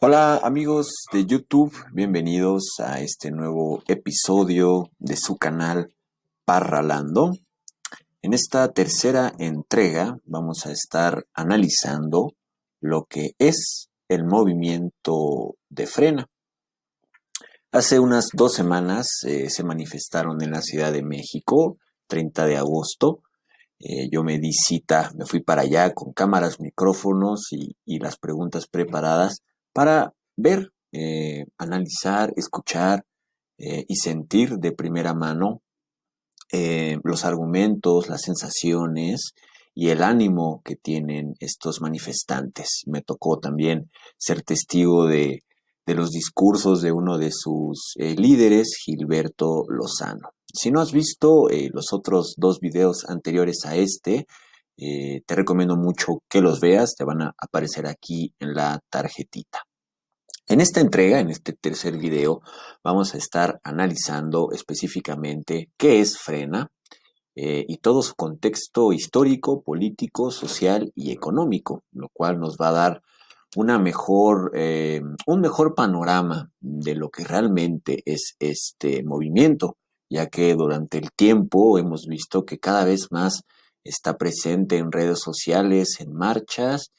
Hola amigos de YouTube, bienvenidos a este nuevo episodio de su canal Parralando. En esta tercera entrega vamos a estar analizando lo que es el movimiento de Frena. Hace unas 2 semanas se manifestaron en la Ciudad de México, 30 de agosto. Yo me di cita, me fui para allá con cámaras, micrófonos y las preguntas preparadas para ver, analizar, escuchar y sentir de primera mano los argumentos, las sensaciones y el ánimo que tienen estos manifestantes. Me tocó también ser testigo de los discursos de uno de sus líderes, Gilberto Lozano. Si no has visto los otros dos videos anteriores a este, te recomiendo mucho que los veas, te van a aparecer aquí en la tarjetita. En esta entrega, en este tercer video, vamos a estar analizando específicamente qué es Frena, y todo su contexto histórico, político, social y económico, lo cual nos va a dar un mejor panorama de lo que realmente es este movimiento, ya que durante el tiempo hemos visto que cada vez más está presente en redes sociales, en marchas,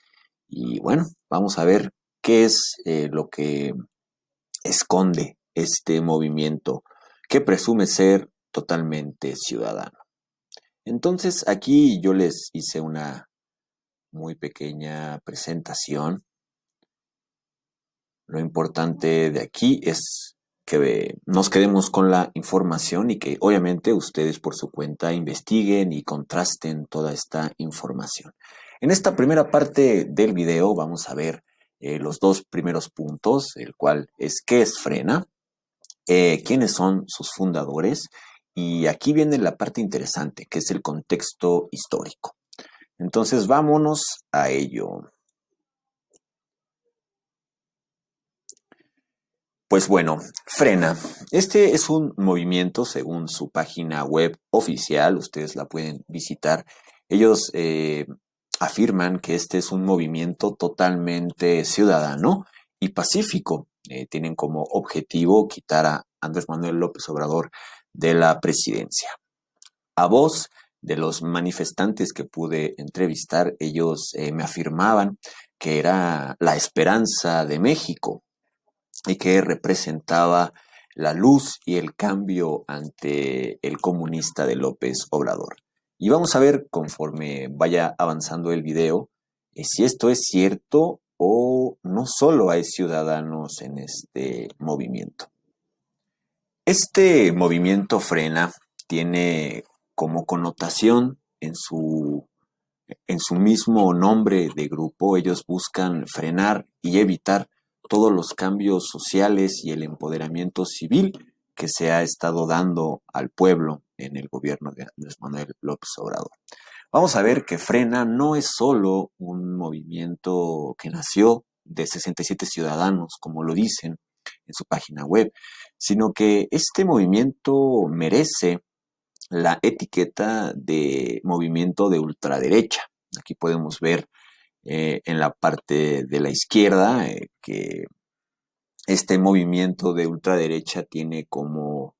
y bueno, vamos a ver qué es lo que esconde este movimiento que presume ser totalmente ciudadano. Entonces aquí yo les hice una muy pequeña presentación. Lo importante de aquí es que nos quedemos con la información y que obviamente ustedes por su cuenta investiguen y contrasten toda esta información. En esta primera parte del video vamos a ver los dos primeros puntos, el cual es qué es Frena, quiénes son sus fundadores y aquí viene la parte interesante, que es el contexto histórico. Entonces vámonos a ello. Pues bueno, Frena. Este es un movimiento según su página web oficial, ustedes la pueden visitar. Ellos afirman que este es un movimiento totalmente ciudadano y pacífico. Tienen como objetivo quitar a Andrés Manuel López Obrador de la presidencia. A voz de los manifestantes que pude entrevistar, ellos me afirmaban que era la esperanza de México y que representaba la luz y el cambio ante el comunista de López Obrador. Y vamos a ver conforme vaya avanzando el video si esto es cierto o no solo hay ciudadanos en este movimiento. Este movimiento Frena tiene como connotación en su mismo nombre de grupo, ellos buscan frenar y evitar todos los cambios sociales y el empoderamiento civil que se ha estado dando al pueblo en el gobierno de Andrés Manuel López Obrador. Vamos a ver que Frena no es solo un movimiento que nació de 67 ciudadanos, como lo dicen en su página web, sino que este movimiento merece la etiqueta de movimiento de ultraderecha. Aquí podemos ver en la parte de la izquierda que este movimiento de ultraderecha tiene como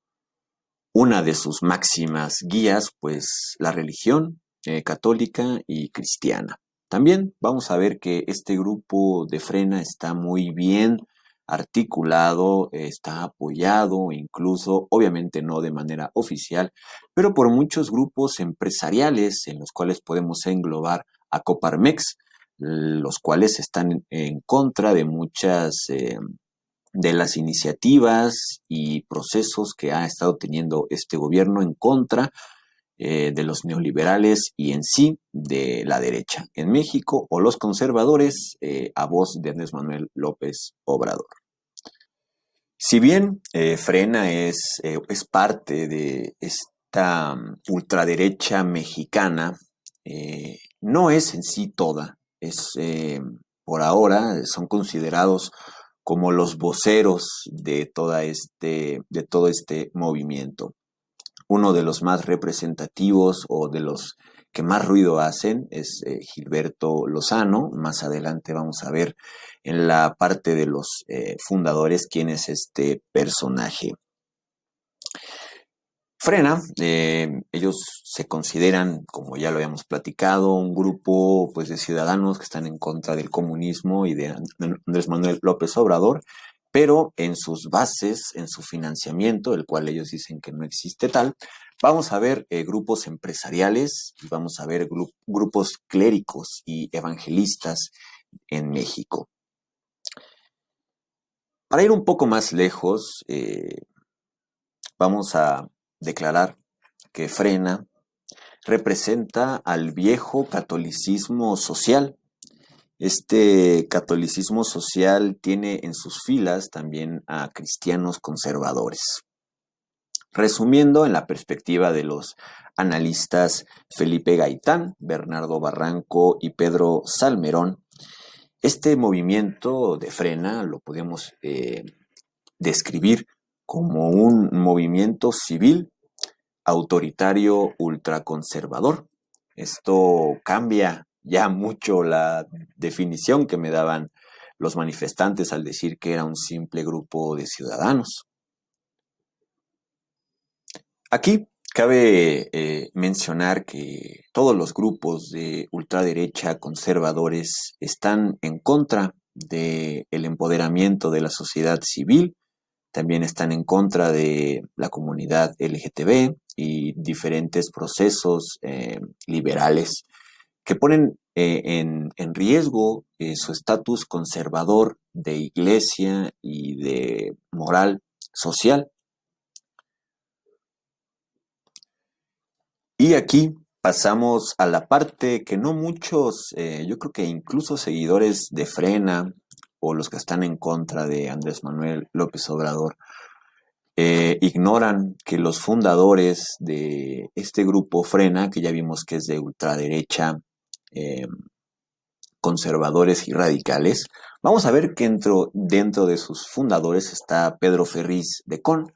una de sus máximas guías, pues la religión católica y cristiana. También vamos a ver que este grupo de Frena está muy bien articulado, está apoyado, incluso, obviamente no de manera oficial, pero por muchos grupos empresariales en los cuales podemos englobar a Coparmex, los cuales están en contra de muchas de las iniciativas y procesos que ha estado teniendo este gobierno en contra de los neoliberales y en sí de la derecha en México o los conservadores a voz de Andrés Manuel López Obrador. Si bien Frena es parte de esta ultraderecha mexicana, no es en sí toda, por ahora son considerados como los voceros de todo este movimiento. Uno de los más representativos o de los que más ruido hacen es Gilberto Lozano. Más adelante vamos a ver en la parte de los fundadores quién es este personaje. Frena, ellos se consideran, como ya lo habíamos platicado, un grupo pues, de ciudadanos que están en contra del comunismo y de Andrés Manuel López Obrador, pero en sus bases, en su financiamiento, el cual ellos dicen que no existe tal, vamos a ver grupos empresariales y vamos a ver grupos clérigos y evangelistas en México. Para ir un poco más lejos, vamos a declarar que Frena representa al viejo catolicismo social. Este catolicismo social tiene en sus filas también a cristianos conservadores. Resumiendo, en la perspectiva de los analistas Felipe Gaitán, Bernardo Barranco y Pedro Salmerón, este movimiento de Frena lo podemos describir como un movimiento civil autoritario ultraconservador. Esto cambia ya mucho la definición que me daban los manifestantes al decir que era un simple grupo de ciudadanos. Aquí cabe mencionar que todos los grupos de ultraderecha conservadores están en contra del empoderamiento de la sociedad civil, también están en contra de la comunidad LGTB y diferentes procesos liberales que ponen en riesgo su estatus conservador de iglesia y de moral social. Y aquí pasamos a la parte que no muchos, yo creo que incluso seguidores de Frena o los que están en contra de Andrés Manuel López Obrador, ignoran que los fundadores de este grupo Frena, que ya vimos que es de ultraderecha, conservadores y radicales, vamos a ver que dentro de sus fundadores está Pedro Ferriz de Con,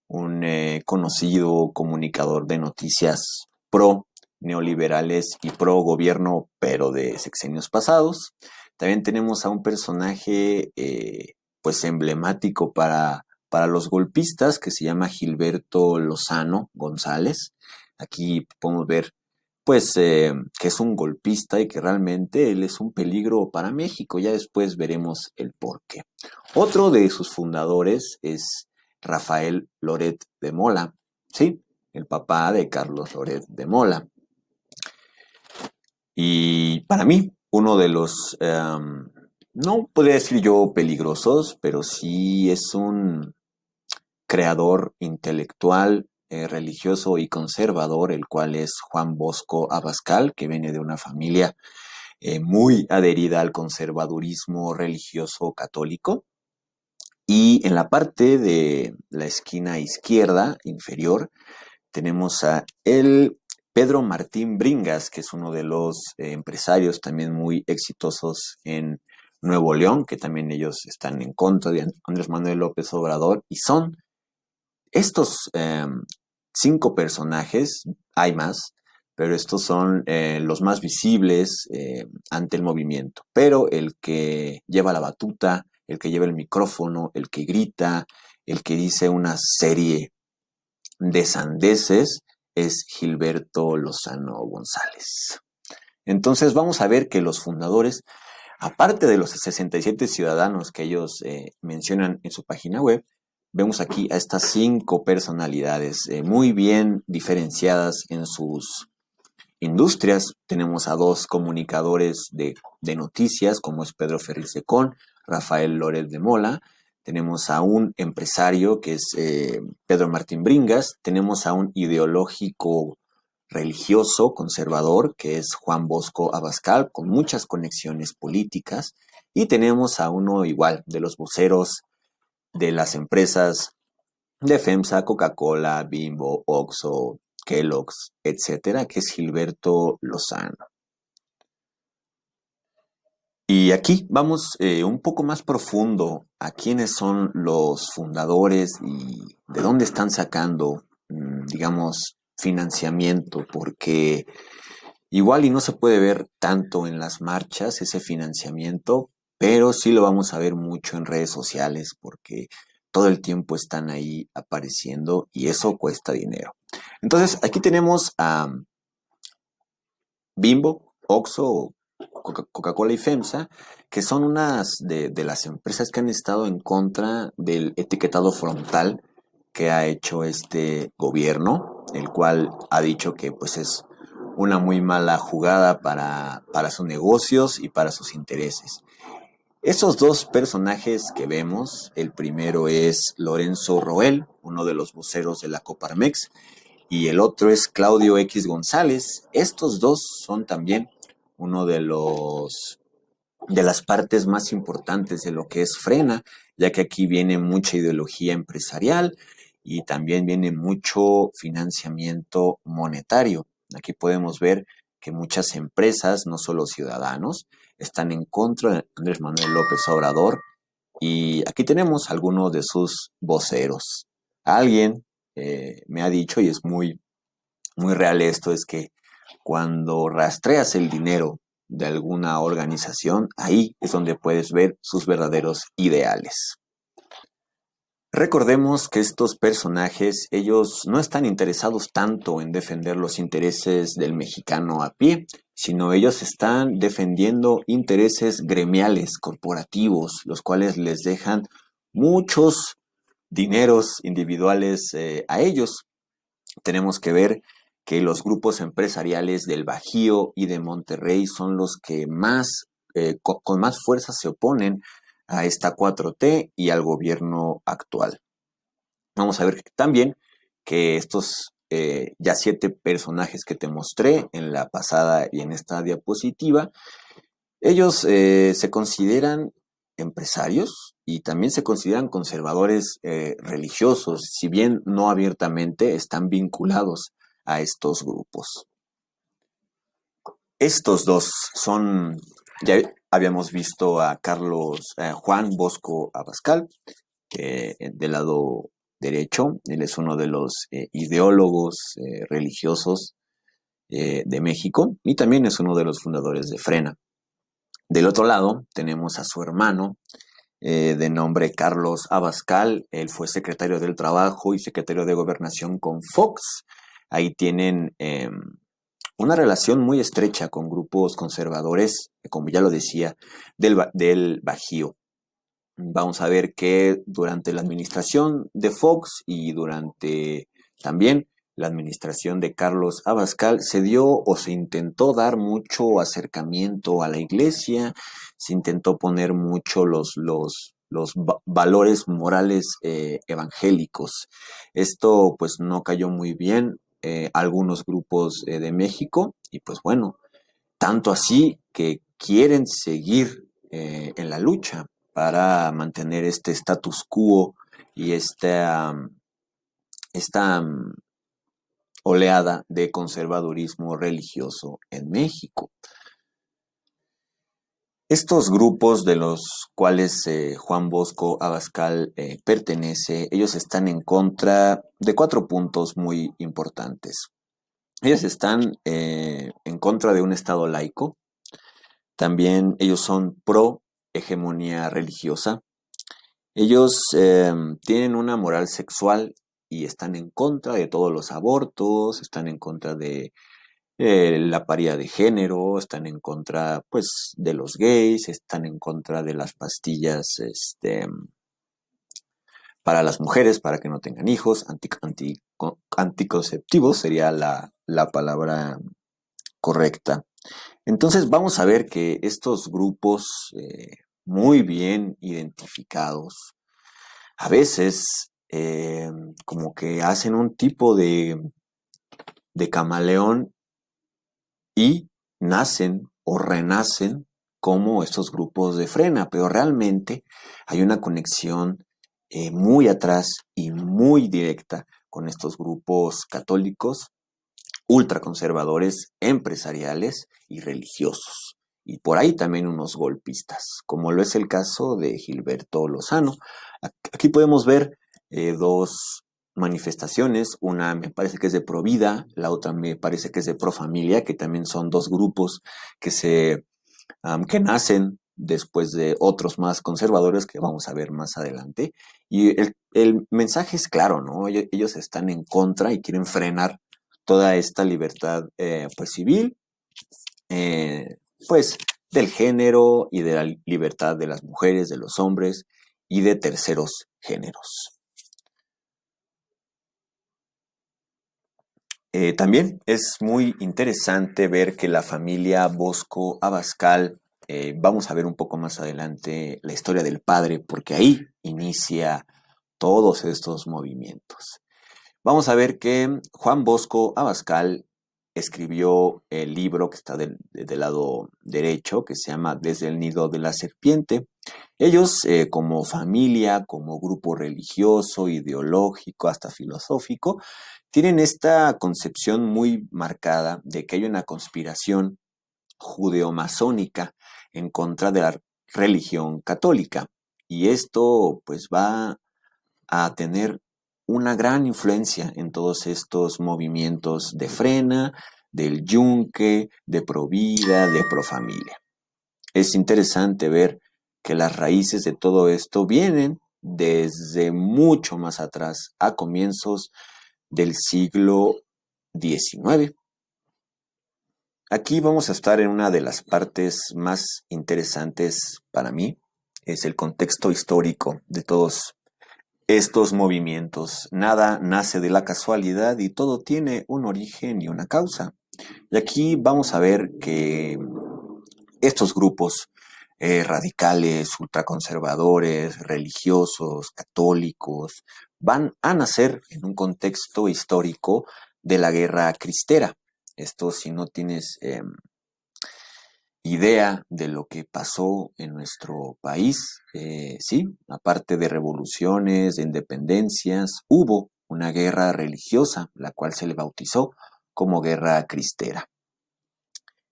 un conocido comunicador de noticias pro neoliberales y pro gobierno, pero de sexenios pasados. También tenemos a un personaje pues emblemático para los golpistas que se llama Gilberto Lozano González. Aquí podemos ver pues que es un golpista y que realmente él es un peligro para México. Ya después veremos el porqué. Otro de sus fundadores es Rafael Loret de Mola, ¿sí? El papá de Carlos Loret de Mola. Y para mí, uno de los, no podría decir yo peligrosos, pero sí es un creador intelectual, religioso y conservador, el cual es Juan Bosco Abascal, que viene de una familia muy adherida al conservadurismo religioso católico. Y en la parte de la esquina izquierda inferior tenemos a el Pedro Martín Bringas, que es uno de los empresarios también muy exitosos en Nuevo León, que también ellos están en contra de Andrés Manuel López Obrador, y son estos 5 personajes, hay más, pero estos son los más visibles ante el movimiento. Pero el que lleva la batuta, el que lleva el micrófono, el que grita, el que dice una serie de sandeces es Gilberto Lozano González. Entonces vamos a ver que los fundadores, aparte de los 67 ciudadanos que ellos mencionan en su página web, vemos aquí a estas 5 personalidades muy bien diferenciadas en sus industrias. Tenemos a 2 comunicadores de noticias, como es Pedro Ferriz de Con, Rafael Loret de Mola. Tenemos a un empresario que es Pedro Martín Bringas. Tenemos a un ideológico religioso conservador que es Juan Bosco Abascal, con muchas conexiones políticas. Y tenemos a uno igual de los voceros de las empresas de FEMSA, Coca-Cola, Bimbo, Oxxo, Kellogg's, etcétera, que es Gilberto Lozano. Y aquí vamos un poco más profundo a quiénes son los fundadores y de dónde están sacando, digamos, financiamiento, porque Igual y no se puede ver tanto en las marchas ese financiamiento, pero sí lo vamos a ver mucho en redes sociales porque todo el tiempo están ahí apareciendo y eso cuesta dinero. Entonces, aquí tenemos a Bimbo, Oxxo, Coca-Cola y FEMSA, que son unas de las empresas que han estado en contra del etiquetado frontal que ha hecho este gobierno, el cual ha dicho que pues es una muy mala jugada para sus negocios y para sus intereses. Esos dos personajes que vemos, el primero es Lorenzo Roel, uno de los voceros de la Coparmex, y el otro es Claudio X González. Estos dos son también uno de las partes más importantes de lo que es Frena, ya que aquí viene mucha ideología empresarial y también viene mucho financiamiento monetario. Aquí podemos ver que muchas empresas, no solo ciudadanos, están en contra de Andrés Manuel López Obrador y aquí tenemos algunos de sus voceros. Alguien me ha dicho, y es muy real esto, es que cuando rastreas el dinero de alguna organización, ahí es donde puedes ver sus verdaderos ideales. Recordemos que estos personajes, ellos no están interesados tanto en defender los intereses del mexicano a pie, sino ellos están defendiendo intereses gremiales, corporativos, los cuales les dejan muchos dineros individuales a ellos. Tenemos que ver que los grupos empresariales del Bajío y de Monterrey son los que más, con más fuerza se oponen a esta 4T y al gobierno actual. Vamos a ver también que estos ya 7 personajes que te mostré en la pasada y en esta diapositiva, ellos se consideran empresarios y también se consideran conservadores religiosos, si bien no abiertamente están vinculados a estos grupos. Estos dos son, ya habíamos visto a Juan Bosco Abascal, del lado derecho, él es uno de los ideólogos religiosos de México y también es uno de los fundadores de Frena. Del otro lado tenemos a su hermano, de nombre Carlos Abascal. Él fue secretario del Trabajo y secretario de Gobernación con Fox. Ahí tienen una relación muy estrecha con grupos conservadores, como ya lo decía, del Bajío. Vamos a ver que durante la administración de Fox y durante también la administración de Carlos Abascal se dio o se intentó dar mucho acercamiento a la iglesia, se intentó poner mucho los valores morales evangélicos. Esto pues no cayó muy bien a algunos grupos de México y pues bueno, tanto así que quieren seguir en la lucha para mantener este status quo y esta oleada de conservadurismo religioso en México. Estos grupos de los cuales Juan Bosco Abascal pertenece, ellos están en contra de 4 puntos muy importantes. Ellos están en contra de un Estado laico. También ellos son pro hegemonía religiosa. Ellos tienen una moral sexual y están en contra de todos los abortos, están en contra de la paridad de género, están en contra pues de los gays, están en contra de las pastillas para las mujeres, para que no tengan hijos, anticonceptivos sería la palabra correcta. Entonces vamos a ver que estos grupos muy bien identificados, a veces como que hacen un tipo de camaleón y nacen o renacen como estos grupos de Frena, pero realmente hay una conexión muy atrás y muy directa con estos grupos católicos ultraconservadores, empresariales y religiosos. Y por ahí también unos golpistas, como lo es el caso de Gilberto Lozano. Aquí podemos ver dos manifestaciones, una me parece que es de Provida, la otra me parece que es de Profamilia, que también son dos grupos que nacen después de otros más conservadores que vamos a ver más adelante. Y el mensaje es claro, ¿no? Ellos están en contra y quieren frenar toda esta libertad pues civil, eh, pues del género y de la libertad de las mujeres, de los hombres y de terceros géneros. También es muy interesante ver que la familia Bosco Abascal, vamos a ver un poco más adelante la historia del padre, porque ahí inicia todos estos movimientos. Vamos a ver que Juan Bosco Abascal escribió el libro que está del lado derecho, que se llama Desde el nido de la serpiente. Ellos, como familia, como grupo religioso, ideológico, hasta filosófico, tienen esta concepción muy marcada de que hay una conspiración judeomasónica en contra de la religión católica. Y esto pues va a tener una gran influencia en todos estos movimientos de Frena, del Yunque, de Provida, de Profamilia. Es interesante ver que las raíces de todo esto vienen desde mucho más atrás, a comienzos del siglo XIX. Aquí vamos a estar en una de las partes más interesantes para mí, es el contexto histórico de todos estos movimientos. Nada nace de la casualidad y todo tiene un origen y una causa. Y aquí vamos a ver que estos grupos radicales, ultraconservadores, religiosos, católicos, van a nacer en un contexto histórico de la guerra cristera. Esto si no tienes idea de lo que pasó en nuestro país, sí, aparte de revoluciones, de independencias, hubo una guerra religiosa, la cual se le bautizó como guerra cristera.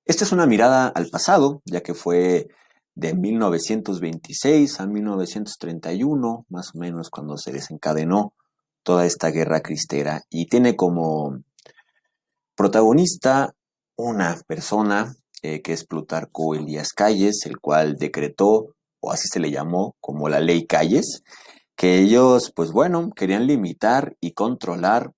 Esta es una mirada al pasado, ya que fue de 1926 a 1931, más o menos cuando se desencadenó toda esta guerra cristera, y tiene como protagonista una persona que es Plutarco Elías Calles, el cual decretó, o así se le llamó, como la ley Calles, que ellos, pues bueno, querían limitar y controlar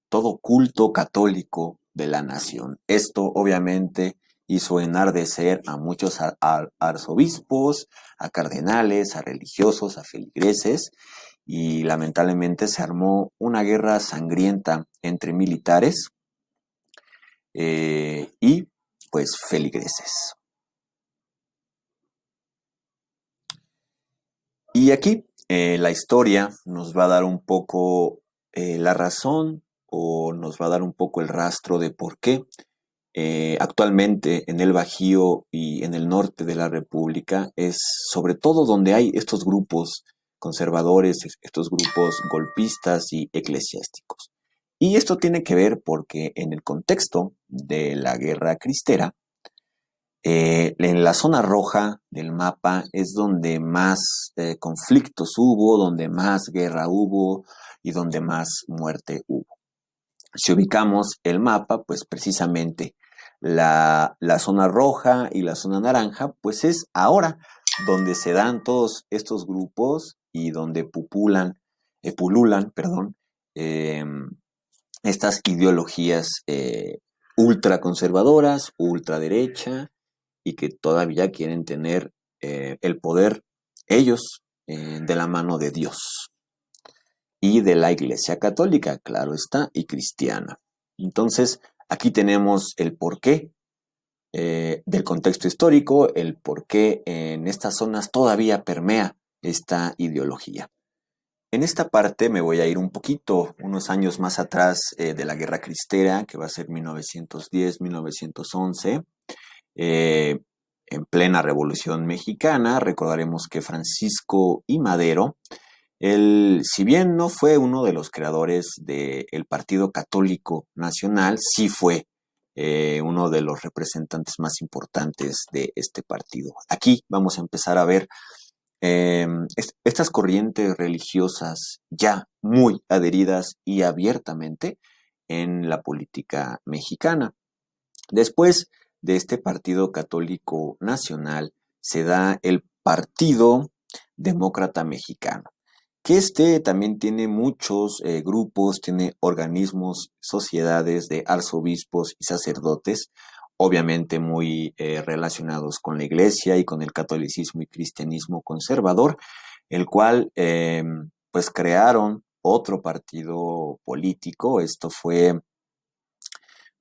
todo culto católico de la nación. Esto obviamente hizo enardecer a muchos arzobispos, a cardenales, a religiosos, a feligreses, y lamentablemente se armó una guerra sangrienta entre militares y pues feligreses. Y aquí la historia nos va a dar un poco la razón o nos va a dar un poco el rastro de por qué actualmente en el Bajío y en el norte de la República es sobre todo donde hay estos grupos conservadores, estos grupos golpistas y eclesiásticos. Y esto tiene que ver porque en el contexto de la guerra cristera, en la zona roja del mapa es donde más conflictos hubo, donde más guerra hubo y donde más muerte hubo. Si ubicamos el mapa, pues precisamente la zona roja y la zona naranja, pues es ahora donde se dan todos estos grupos y donde pululan, eh, estas ideologías ultraconservadoras, ultraderecha, y que todavía quieren tener el poder ellos de la mano de Dios y de la Iglesia Católica, claro está, y cristiana. Entonces, aquí tenemos el porqué del contexto histórico, el por qué en estas zonas todavía permea esta ideología. En esta parte me voy a ir un poquito, unos años más atrás de la Guerra Cristera, que va a ser 1910-1911, en plena Revolución Mexicana. Recordaremos que Francisco I. Madero, él, si bien no fue uno de los creadores del Partido Católico Nacional, sí fue uno de los representantes más importantes de este partido. Aquí vamos a empezar a ver Estas corrientes religiosas ya muy adheridas y abiertamente en la política mexicana. Después de este Partido Católico Nacional se da el Partido Demócrata Mexicano, que este también tiene muchos grupos, tiene organismos, sociedades de arzobispos y sacerdotes, obviamente muy relacionados con la iglesia y con el catolicismo y cristianismo conservador, el cual pues crearon otro partido político. Esto fue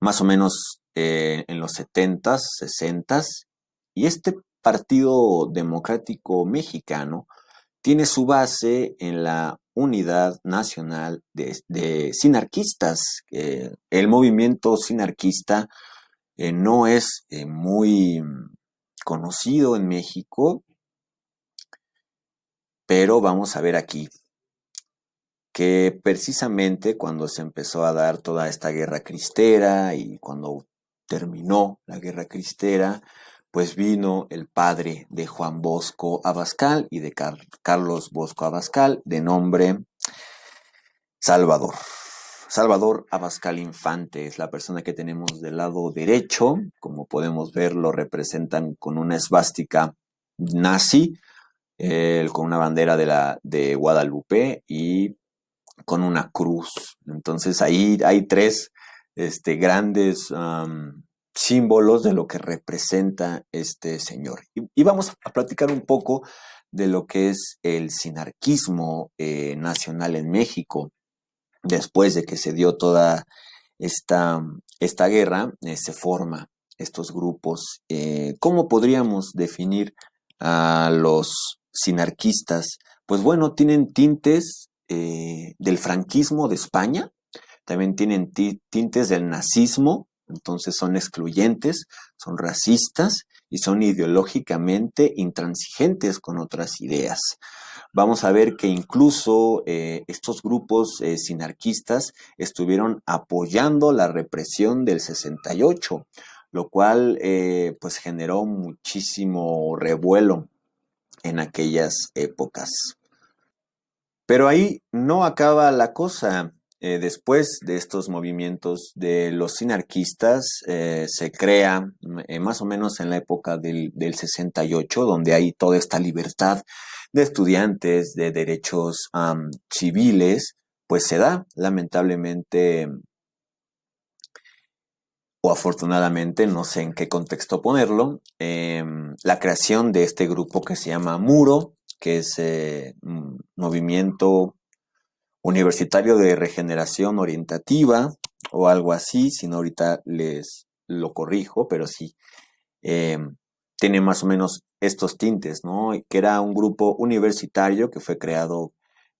más o menos en los 70s, 60s, y este Partido Democrático Mexicano tiene su base en la Unidad Nacional de Sinarquistas. El movimiento sinarquista no es muy conocido en México, pero vamos a ver aquí que precisamente cuando se empezó a dar toda esta guerra cristera y cuando terminó la guerra cristera, pues vino el padre de Juan Bosco Abascal y de Carlos Bosco Abascal, de nombre Salvador. Salvador Abascal Infante es la persona que tenemos del lado derecho. Como podemos ver, lo representan con una esvástica nazi, con una bandera de Guadalupe y con una cruz. Entonces ahí hay tres grandes símbolos de lo que representa este señor. Y vamos a platicar un poco de lo que es el sinarquismo nacional en México. Después de que se dio toda esta guerra, se forman estos grupos. ¿Cómo podríamos definir a los sinarquistas? Pues bueno, tienen tintes del franquismo de España, también tienen tintes del nazismo, entonces son excluyentes, son racistas y son ideológicamente intransigentes con otras ideas. Vamos a ver que incluso estos grupos sinarquistas estuvieron apoyando la represión del 68, lo cual pues generó muchísimo revuelo en aquellas épocas. Pero ahí no acaba la cosa. Después de estos movimientos de los sinarquistas, se crea más o menos en la época del 68, donde hay toda esta libertad de estudiantes, de derechos civiles, pues se da lamentablemente o afortunadamente, no sé en qué contexto ponerlo, la creación de este grupo que se llama Muro, que es un movimiento universitario de regeneración orientativa o algo así, si no ahorita les lo corrijo, pero sí, eh, tiene más o menos estos tintes, ¿no? Que era un grupo universitario que fue creado,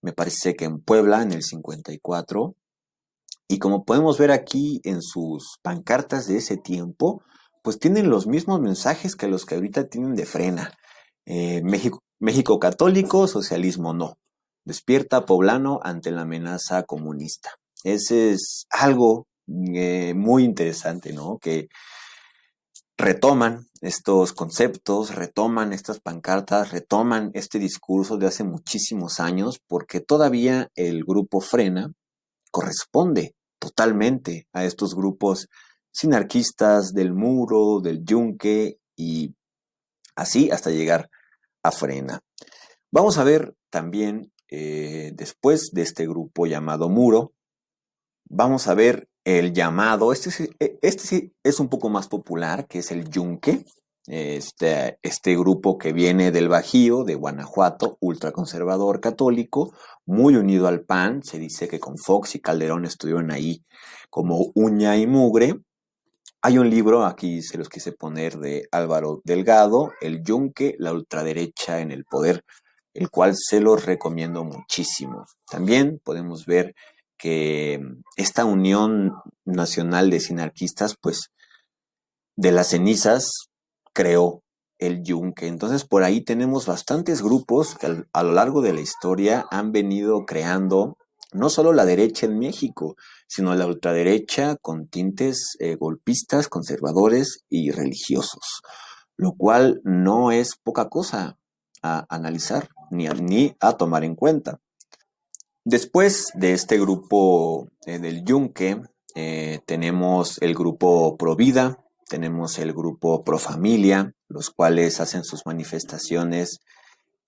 me parece que en Puebla en el 54, y como podemos ver aquí en sus pancartas de ese tiempo, pues tienen los mismos mensajes que los que ahorita tienen de Frena. México católico, socialismo no. Despierta poblano ante la amenaza comunista. Ese es algo muy interesante, ¿no? Que retoman estos conceptos, retoman estas pancartas, retoman este discurso de hace muchísimos años, porque todavía el grupo Frena corresponde totalmente a estos grupos sinarquistas del Muro, del Yunque y así hasta llegar a Frena. Vamos a ver también, después de este grupo llamado Muro, vamos a ver el llamado, este sí es un poco más popular, que es el Yunque, este grupo que viene del Bajío, de Guanajuato, ultraconservador católico, muy unido al PAN. Se dice que con Fox y Calderón estuvieron ahí como uña y mugre. Hay un libro, aquí se los quise poner, de Álvaro Delgado, El Yunque, la ultraderecha en el poder, el cual se los recomiendo muchísimo. También podemos ver que esta unión nacional de sinarquistas, pues de las cenizas creó el Yunque. Entonces por ahí tenemos bastantes grupos que a lo largo de la historia han venido creando no solo la derecha en México, sino la ultraderecha con tintes golpistas, conservadores y religiosos, lo cual no es poca cosa. a analizar ni a tomar en cuenta. Después de este grupo del Yunque, tenemos el grupo Provida, tenemos el grupo Profamilia, los cuales hacen sus manifestaciones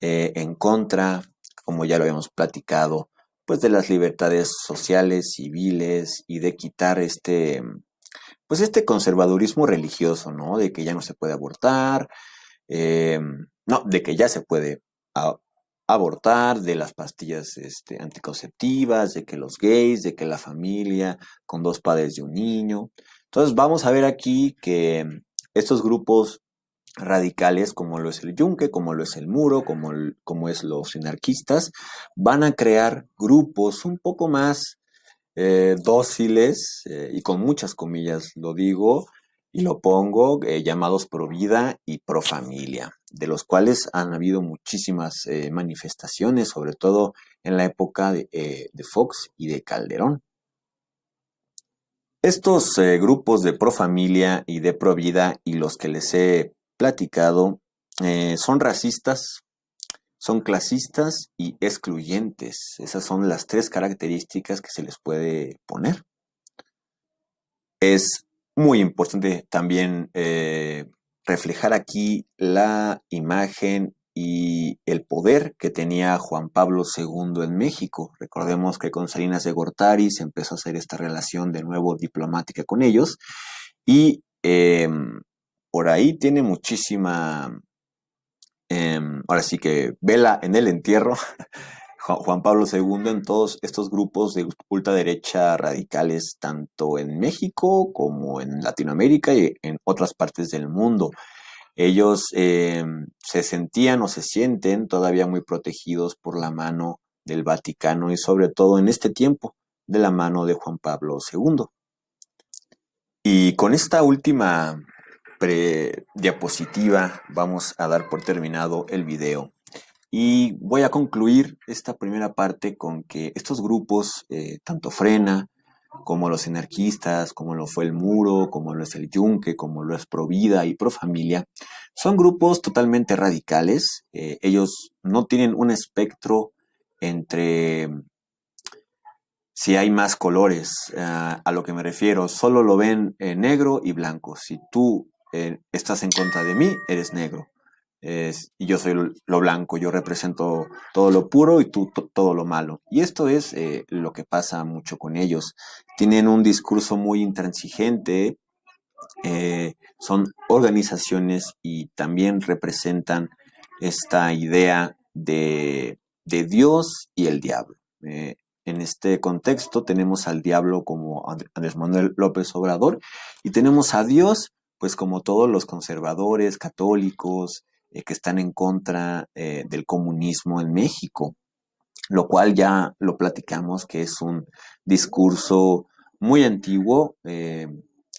en contra, como ya lo habíamos platicado, pues de las libertades sociales, civiles y de quitar pues este conservadurismo religioso, ¿no? De que ya no se puede abortar, eh, no, de que ya se puede a- abortar, de las pastillas anticonceptivas, de que los gays, de que la familia con dos padres de un niño. Entonces vamos a ver aquí que estos grupos radicales, como lo es el Yunque, como lo es el Muro, como es los anarquistas, van a crear grupos un poco más dóciles, y con muchas comillas lo digo y lo pongo, llamados pro vida y pro familia, de los cuales han habido muchísimas manifestaciones, sobre todo en la época de Fox y de Calderón. Estos grupos de pro familia y de pro vida y los que les he platicado son racistas, son clasistas y excluyentes. Esas son las tres características que se les puede poner. Es muy importante también reflejar aquí la imagen y el poder que tenía Juan Pablo II en México. Recordemos que con Salinas de Gortari se empezó a hacer esta relación de nuevo diplomática con ellos y por ahí tiene muchísima, ahora sí que vela en el entierro Juan Pablo II en todos estos grupos de ultraderecha radicales, tanto en México como en Latinoamérica y en otras partes del mundo. Ellos se sentían o se sienten todavía muy protegidos por la mano del Vaticano y sobre todo en este tiempo de la mano de Juan Pablo II. Y con esta última diapositiva vamos a dar por terminado el video. Y voy a concluir esta primera parte con que estos grupos, tanto Frena, como los anarquistas, como lo fue el Muro, como lo es el Yunque, como lo es Provida y Profamilia, son grupos totalmente radicales. Ellos no tienen un espectro entre si hay más colores. A lo que me refiero, solo lo ven negro y blanco. Si tú estás en contra de mí, eres negro. Y yo soy lo blanco, yo represento todo lo puro y tú todo lo malo. Y esto es lo que pasa mucho con ellos. Tienen un discurso muy intransigente, son organizaciones y también representan esta idea de Dios y el diablo. En este contexto tenemos al diablo como Andrés Manuel López Obrador y tenemos a Dios pues como todos los conservadores, católicos, que están en contra del comunismo en México, lo cual ya lo platicamos que es un discurso muy antiguo,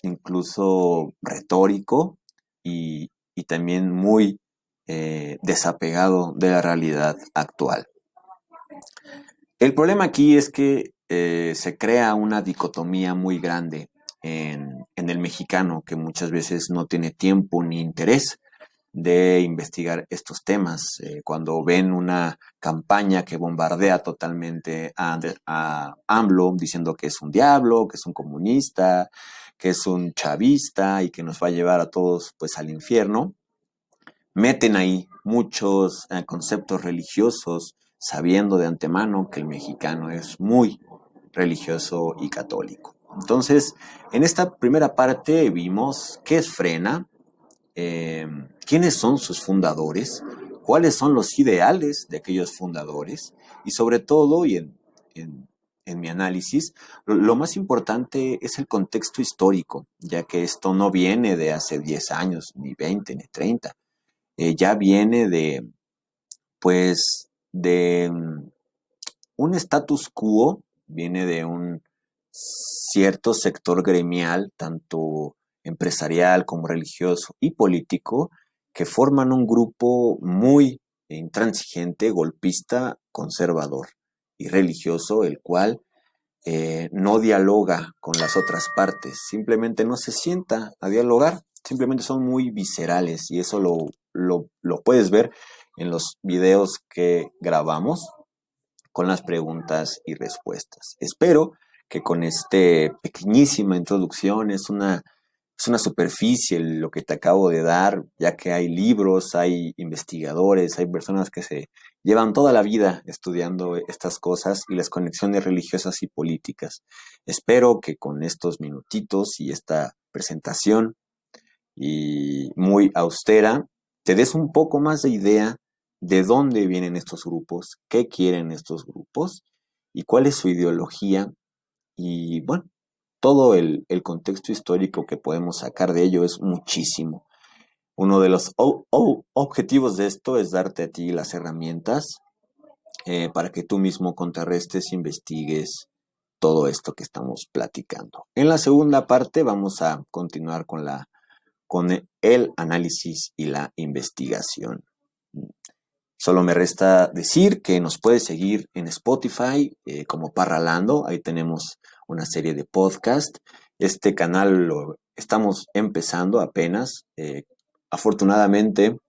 incluso retórico y también muy desapegado de la realidad actual. El problema aquí es que se crea una dicotomía muy grande en el mexicano que muchas veces no tiene tiempo ni interés de investigar estos temas. Cuando ven una campaña que bombardea totalmente a AMLO diciendo que es un diablo, que es un comunista, que es un chavista y que nos va a llevar a todos pues al infierno, meten ahí muchos conceptos religiosos sabiendo de antemano que el mexicano es muy religioso y católico. Entonces, en esta primera parte vimos qué es Frena, quiénes son sus fundadores, cuáles son los ideales de aquellos fundadores y sobre todo, en mi análisis, lo más importante es el contexto histórico, ya que esto no viene de hace 10 años, ni 20, ni 30, ya viene pues, de un status quo, viene de un cierto sector gremial, tanto empresarial como religioso y político, que forman un grupo muy intransigente, golpista, conservador y religioso, el cual no dialoga con las otras partes, simplemente no se sienta a dialogar, simplemente son muy viscerales y eso lo puedes ver en los videos que grabamos con las preguntas y respuestas. Espero que con esta pequeñísima introducción es una superficie lo que te acabo de dar, ya que hay libros, hay investigadores, hay personas que se llevan toda la vida estudiando estas cosas y las conexiones religiosas y políticas. Espero que con estos minutitos y esta presentación y muy austera, te des un poco más de idea de dónde vienen estos grupos, qué quieren estos grupos y cuál es su ideología y bueno, todo el contexto histórico que podemos sacar de ello es muchísimo. Uno de los objetivos de esto es darte a ti las herramientas para que tú mismo contrarrestes, investigues todo esto que estamos platicando. En la segunda parte vamos a continuar con el análisis y la investigación. Solo me resta decir que nos puedes seguir en Spotify como Parralando. Ahí tenemos una serie de podcasts. Este canal lo estamos empezando apenas. Afortunadamente,